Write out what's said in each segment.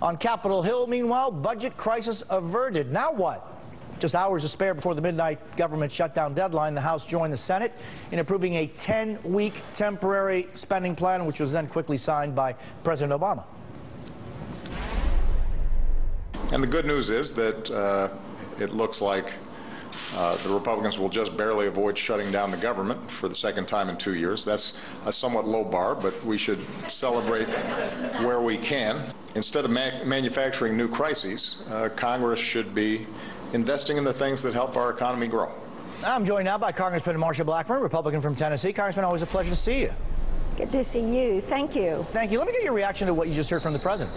On Capitol Hill, meanwhile, budget crisis averted. Now what? Just hours to spare before the midnight government shutdown deadline, the House joined the Senate in approving a 10-week temporary spending plan, which was then quickly signed by President Obama. And the good news is that it looks like the Republicans will just barely avoid shutting down the government for the second time in 2 years. That's a somewhat low bar, but we should celebrate where we can. Instead of manufacturing new crises, Congress should be investing in the things that help our economy grow. I'm joined now by Congressman Marsha Blackburn, Republican from Tennessee. Congressman, always a pleasure to see you. Good to see you. Thank you. Thank you. Let me get your reaction to what you just heard from the president.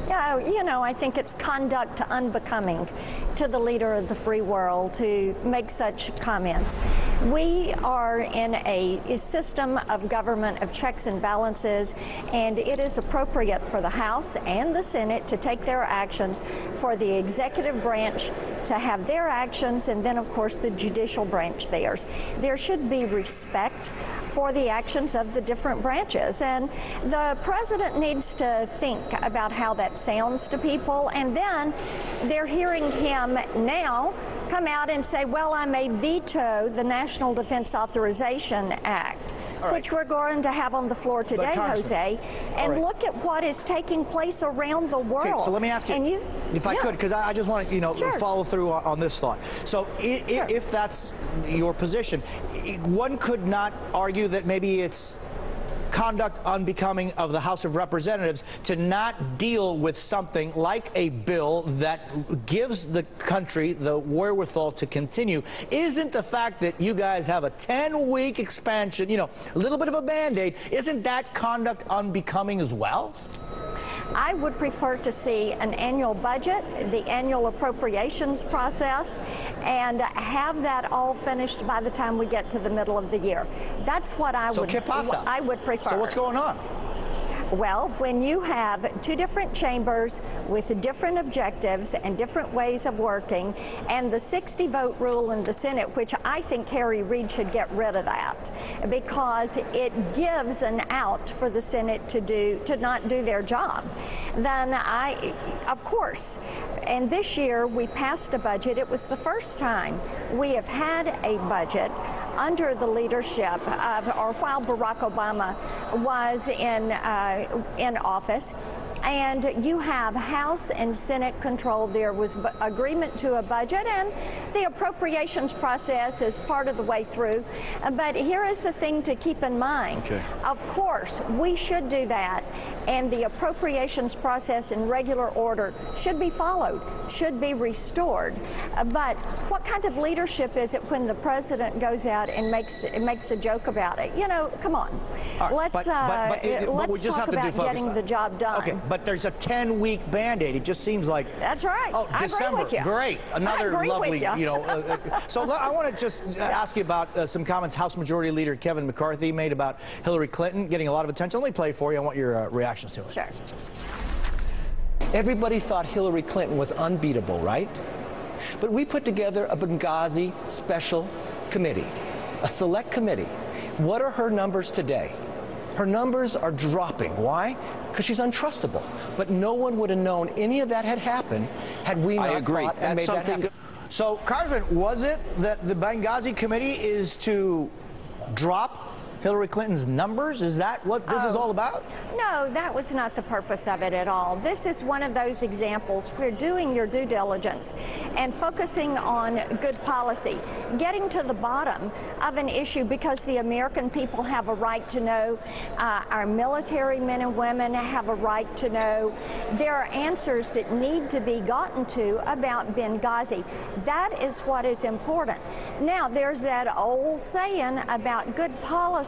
Yeah, you know, I think it's conduct unbecoming to the leader of the free world to make such comments. We are in a system of government of checks and balances, and it is appropriate for the House and the Senate to take their actions, for the executive branch to have their actions, and then, of course, the judicial branch theirs. There should be respect for the actions of the different branches, and the president needs to think about how that sounds to people, and then they're hearing him now come out and say, well, I may veto the National Defense Authorization Act, which we're going to have on the floor today, Jose, and look at what is taking place around the world. Okay, so let me ask you, if I could, because I just want to, follow through on this thought. So if that's your position, one could not argue that maybe it's conduct unbecoming of the House of Representatives to not deal with something like a bill that gives the country the wherewithal to continue. Isn't the fact that you guys have a 10-week expansion, a little bit of a Band-Aid, isn't that conduct unbecoming as well? I would prefer to see an annual budget, the annual appropriations process, and have that all finished by the time we get to the middle of the year. That's what I would prefer. So what's going on? Well, when you have two different chambers with different objectives and different ways of working, and the 60-vote rule in the Senate, which I think Harry Reid should get rid of that, because it gives an out for the Senate to not do their job, then of course, and this year we passed a budget. It was the first time we have had a budget under the leadership of, or while Barack Obama was in office, and you have House and Senate control. There was agreement to a budget, and the appropriations process is part of the way through. But here is the thing to keep in mind. Of course, we should do that, and the appropriations process in regular order should be followed, should be restored. But what kind of leadership is it when the president goes out and makes a joke about it? Come on. Let's talk about getting the job done. Okay, but there's a 10-week Band-Aid. It just seems like... That's right. Oh, December. I agree with you. Great. Another lovely, So I want to just ask you about some comments House Majority Leader Kevin McCarthy made about Hillary Clinton getting a lot of attention. Let me play it for you. I want your reactions to it. Sure. Everybody thought Hillary Clinton was unbeatable, right? But we put together a Benghazi special committee, a select committee. What are her numbers today? Her numbers are dropping. Why? Because she's untrustable. But no one would have known any of that had happened had we not thought and made that happen. So, Congressman, was it that the Benghazi committee is to drop Hillary Clinton's numbers? Is that what this is all about? No, that was not the purpose of it at all. This is one of those examples where doing your due diligence and focusing on good policy, getting to the bottom of an issue, because the American people have a right to know, our military men and women have a right to know. There are answers that need to be gotten to about Benghazi. That is what is important. Now, there's that old saying about good policy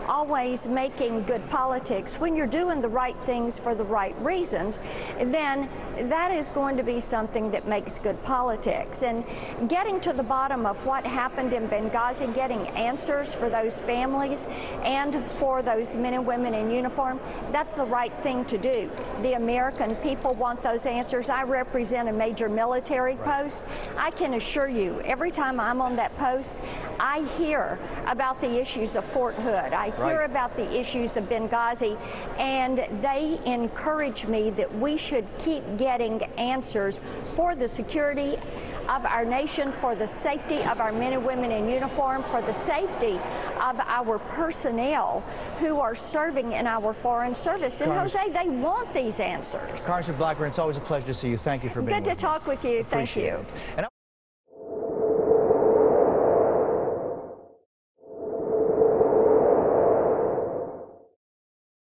always making good politics. When you're doing the right things for the right reasons, then that is going to be something that makes good politics. And getting to the bottom of what happened in Benghazi, getting answers for those families and for those men and women in uniform, that's the right thing to do. The American people want those answers. I represent a major military post. I can assure you, every time I'm on that post, I hear about the issues of force Fort Hood. I hear about the issues of Benghazi, and they encourage me that we should keep getting answers for the security of our nation, for the safety of our men and women in uniform, for the safety of our personnel who are serving in our foreign service. And Jose, they want these answers. Congressman Blackburn, it's always a pleasure to see you. Thank you for being with me. Good to talk with you. Thank you.